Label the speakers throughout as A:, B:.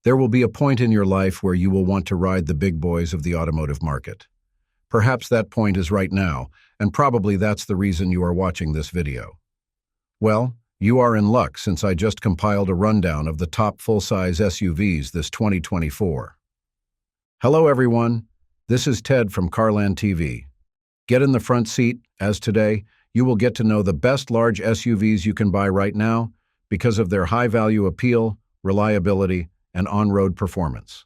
A: There will be a point in your life where you will want to ride the big boys of the automotive market. Perhaps that point is right now, and probably that's the reason you are watching this video. Well, you are in luck since I just compiled a rundown of the top full-size SUVs this 2024. Hello everyone, this is Ted from CarlandTV. Get in the front seat, as today, you will get to know the best large SUVs you can buy right now because of their high-value appeal, reliability, and on-road performance.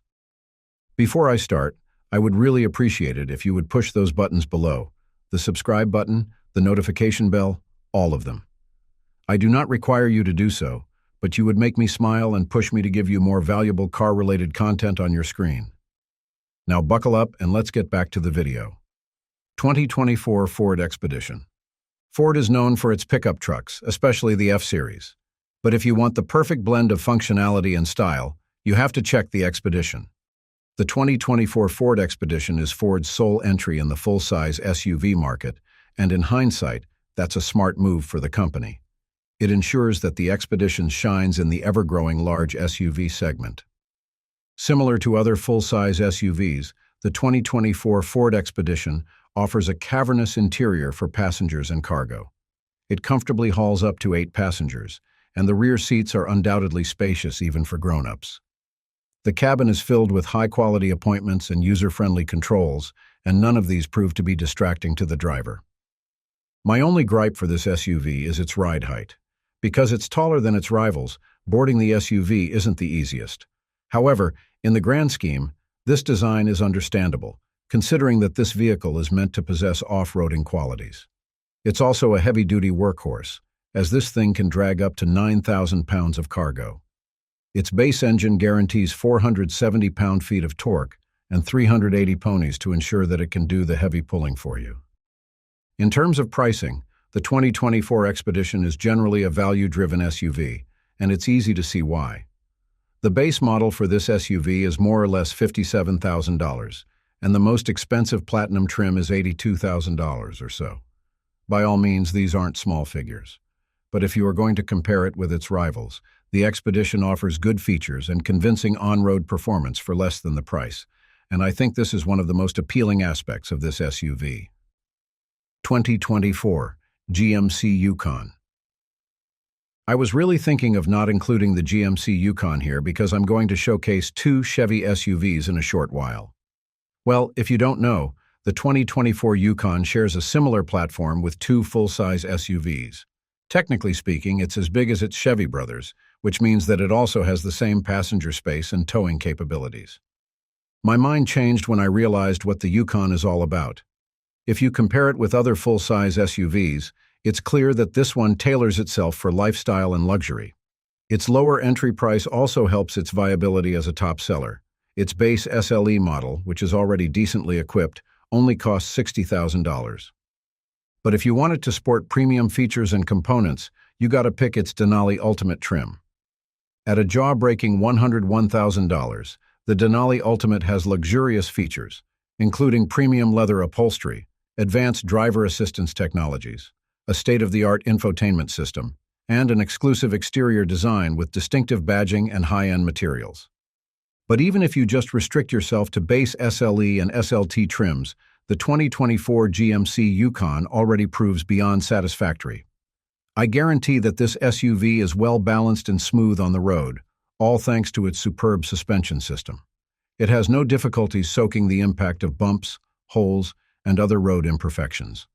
A: Before I start, I would really appreciate it if you would push those buttons below, the subscribe button, the notification bell, all of them. I do not require you to do so, but you would make me smile and push me to give you more valuable car-related content on your screen. Now buckle up and let's get back to the video. 2024 Ford Expedition. Ford is known for its pickup trucks, especially the F-Series. But if you want the perfect blend of functionality and style, you have to check the Expedition. The 2024 Ford Expedition is Ford's sole entry in the full-size SUV market, and in hindsight, that's a smart move for the company. It ensures that the Expedition shines in the ever-growing large SUV segment. Similar to other full-size SUVs, the 2024 Ford Expedition offers a cavernous interior for passengers and cargo. It comfortably hauls up to 8 passengers, and the rear seats are undoubtedly spacious even for grown-ups. The cabin is filled with high-quality appointments and user-friendly controls, and none of these prove to be distracting to the driver. My only gripe for this SUV is its ride height. Because it's taller than its rivals, boarding the SUV isn't the easiest. However, in the grand scheme, this design is understandable, considering that this vehicle is meant to possess off-roading qualities. It's also a heavy-duty workhorse, as this thing can drag up to 9,000 pounds of cargo. Its base engine guarantees 470 pound-feet of torque and 380 ponies to ensure that it can do the heavy pulling for you. In terms of pricing, the 2024 Expedition is generally a value-driven SUV, and it's easy to see why. The base model for this SUV is more or less $57,000, and the most expensive Platinum trim is $82,000 or so. By all means, these aren't small figures. But if you are going to compare it with its rivals, the Expedition offers good features and convincing on-road performance for less than the price, and I think this is one of the most appealing aspects of this SUV. 2024 GMC Yukon. I was really thinking of not including the GMC Yukon here because I'm going to showcase 2 Chevy SUVs in a short while. Well, if you don't know, the 2024 Yukon shares a similar platform with 2 full-size SUVs. Technically speaking, it's as big as its Chevy brothers, which means that it also has the same passenger space and towing capabilities. My mind changed when I realized what the Yukon is all about. If you compare it with other full-size SUVs, it's clear that this one tailors itself for lifestyle and luxury. Its lower entry price also helps its viability as a top seller. Its base SLE model, which is already decently equipped, only costs $60,000. But if you wanted to sport premium features and components, you gotta pick its Denali Ultimate trim. At a jaw-breaking $101,000, the Denali Ultimate has luxurious features, including premium leather upholstery, advanced driver assistance technologies, a state-of-the-art infotainment system, and an exclusive exterior design with distinctive badging and high-end materials. But even if you just restrict yourself to base SLE and SLT trims, the 2024 GMC Yukon already proves beyond satisfactory. I guarantee that this SUV is well-balanced and smooth on the road, all thanks to its superb suspension system. It has no difficulties soaking the impact of bumps, holes, and other road imperfections.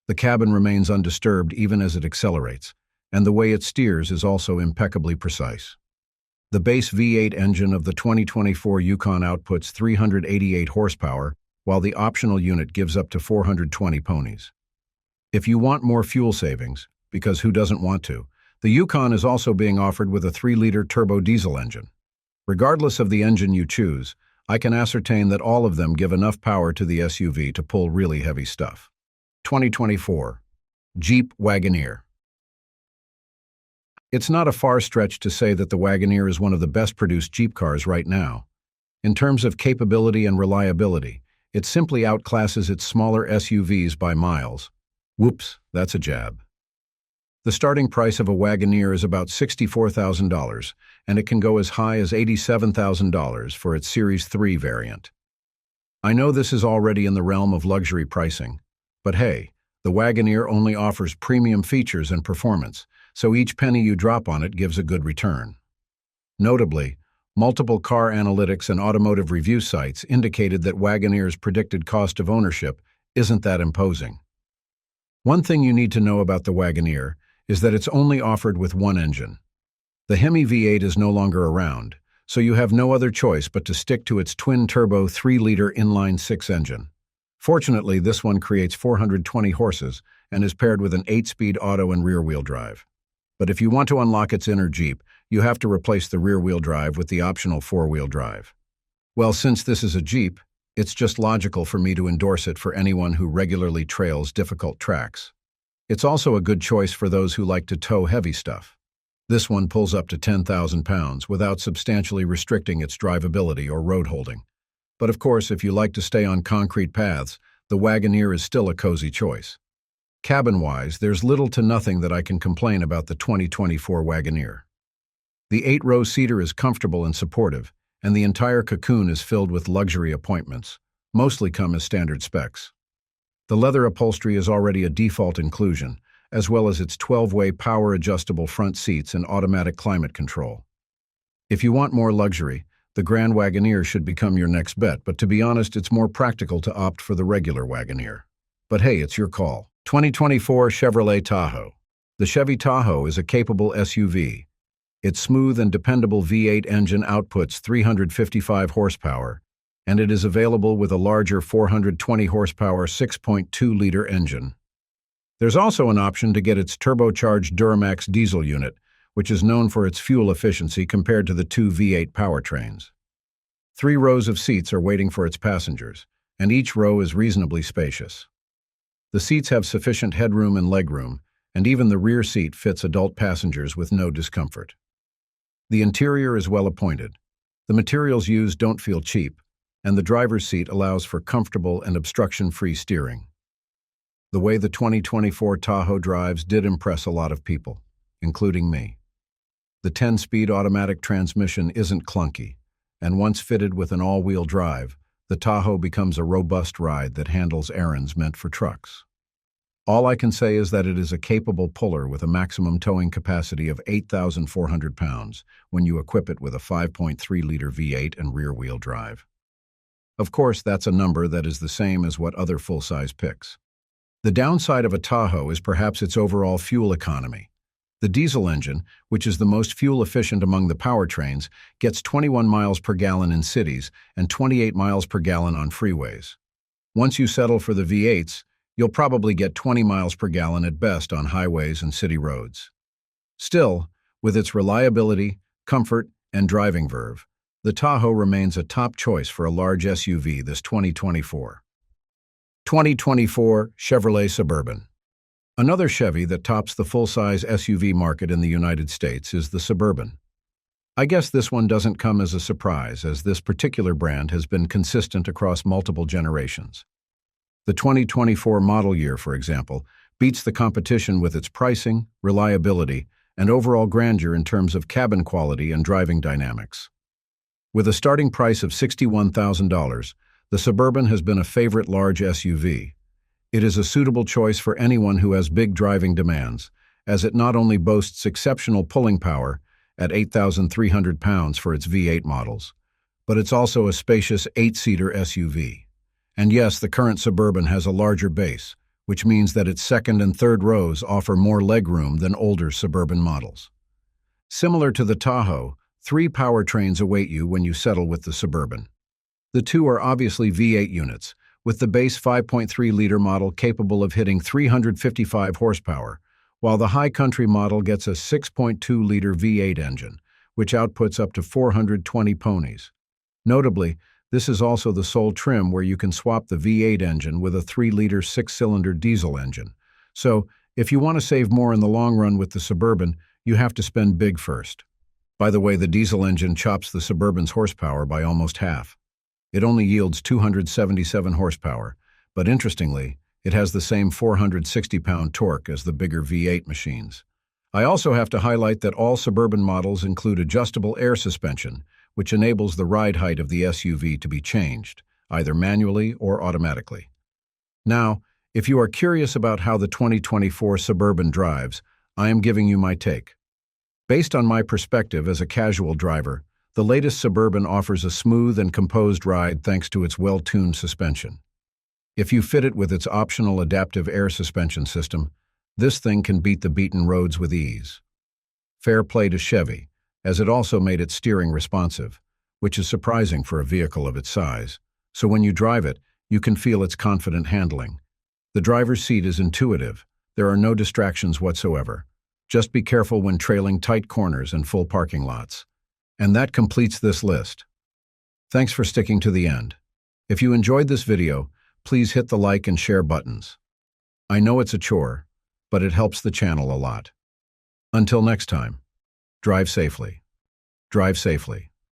A: The cabin remains undisturbed even as it accelerates, and the way it steers is also impeccably precise. The base V8 engine of the 2024 Yukon outputs 388 horsepower, while the optional unit gives up to 420 ponies. If you want more fuel savings, because who doesn't want to, the Yukon is also being offered with a 3-liter turbo diesel engine. Regardless of the engine you choose, I can ascertain that all of them give enough power to the SUV to pull really heavy stuff. 2024 Jeep Wagoneer. It's not a far stretch to say that the Wagoneer is one of the best-produced Jeep cars right now. In terms of capability and reliability, it simply outclasses its smaller SUVs by miles. Whoops, that's a jab. The starting price of a Wagoneer is about $64,000, and it can go as high as $87,000 for its Series 3 variant. I know this is already in the realm of luxury pricing, but hey, the Wagoneer only offers premium features and performance, so each penny you drop on it gives a good return. Notably, multiple car analytics and automotive review sites indicated that Wagoneer's predicted cost of ownership isn't that imposing. One thing you need to know about the Wagoneer is that it's only offered with one engine. The Hemi V8 is no longer around, so you have no other choice but to stick to its twin-turbo 3-liter inline-six engine. Fortunately, this one creates 420 horses and is paired with an 8-speed auto and rear-wheel drive. But if you want to unlock its inner Jeep, you have to replace the rear-wheel drive with the optional 4-wheel drive. Well, since this is a Jeep, it's just logical for me to endorse it for anyone who regularly trails difficult tracks. It's also a good choice for those who like to tow heavy stuff. This one pulls up to 10,000 pounds without substantially restricting its drivability or road holding. But of course, if you like to stay on concrete paths, the Wagoneer is still a cozy choice. Cabin-wise, there's little to nothing that I can complain about the 2024 Wagoneer. The 8-row seater is comfortable and supportive, and the entire cocoon is filled with luxury appointments, mostly come as standard specs. The leather upholstery is already a default inclusion, as well as its 12-way power-adjustable front seats and automatic climate control. If you want more luxury, the Grand Wagoneer should become your next bet, but to be honest, it's more practical to opt for the regular Wagoneer. But hey, it's your call. 2024 Chevrolet Tahoe. The Chevy Tahoe is a capable SUV. Its smooth and dependable V8 engine outputs 355 horsepower, and it is available with a larger 420 horsepower 6.2-liter engine. There's also an option to get its turbocharged Duramax diesel unit, which is known for its fuel efficiency compared to the two V8 powertrains. 3 rows of seats are waiting for its passengers, and each row is reasonably spacious. The seats have sufficient headroom and legroom, and even the rear seat fits adult passengers with no discomfort. The interior is well appointed. The materials used don't feel cheap, and the driver's seat allows for comfortable and obstruction-free steering. The way the 2024 Tahoe drives did impress a lot of people, including me. The 10-speed automatic transmission isn't clunky, and once fitted with an all-wheel drive, the Tahoe becomes a robust ride that handles errands meant for trucks. All I can say is that it is a capable puller with a maximum towing capacity of 8,400 pounds when you equip it with a 5.3-liter V8 and rear-wheel drive. Of course, that's a number that is the same as what other full-size picks. The downside of a Tahoe is perhaps its overall fuel economy. The diesel engine, which is the most fuel-efficient among the powertrains, gets 21 miles per gallon in cities and 28 miles per gallon on freeways. Once you settle for the V8s, you'll probably get 20 miles per gallon at best on highways and city roads. Still, with its reliability, comfort, and driving verve, the Tahoe remains a top choice for a large SUV this 2024. 2024 Chevrolet Suburban. Another Chevy that tops the full-size SUV market in the United States is the Suburban. I guess this one doesn't come as a surprise, as this particular brand has been consistent across multiple generations. The 2024 model year, for example, beats the competition with its pricing, reliability, and overall grandeur in terms of cabin quality and driving dynamics. With a starting price of $61,000, the Suburban has been a favorite large SUV. It is a suitable choice for anyone who has big driving demands, as it not only boasts exceptional pulling power at 8,300 pounds for its V8 models, but it's also a spacious 8-seater SUV. And yes, the current Suburban has a larger base, which means that its second and third rows offer more legroom than older Suburban models. Similar to the Tahoe, 3 powertrains await you when you settle with the Suburban. The 2 are obviously V8 units, with the base 5.3-liter model capable of hitting 355 horsepower, while the High Country model gets a 6.2-liter V8 engine, which outputs up to 420 ponies. Notably, this is also the sole trim where you can swap the V8 engine with a 3-liter 6-cylinder diesel engine. So, if you want to save more in the long run with the Suburban, you have to spend big first. By the way, the diesel engine chops the Suburban's horsepower by almost half. It only yields 277 horsepower, but interestingly, it has the same 460-pound torque as the bigger V8 machines. I also have to highlight that all Suburban models include adjustable air suspension, which enables the ride height of the SUV to be changed, either manually or automatically. Now, if you are curious about how the 2024 Suburban drives, I am giving you my take. Based on my perspective as a casual driver, the latest Suburban offers a smooth and composed ride thanks to its well-tuned suspension. If you fit it with its optional adaptive air suspension system, this thing can beat the beaten roads with ease. Fair play to Chevy, as it also made its steering responsive, which is surprising for a vehicle of its size. So when you drive it, you can feel its confident handling. The driver's seat is intuitive. There are no distractions whatsoever. Just be careful when trailing tight corners and full parking lots. And that completes this list. Thanks for sticking to the end. If you enjoyed this video, please hit the like and share buttons. I know it's a chore, but it helps the channel a lot. Until next time, drive safely. Drive safely.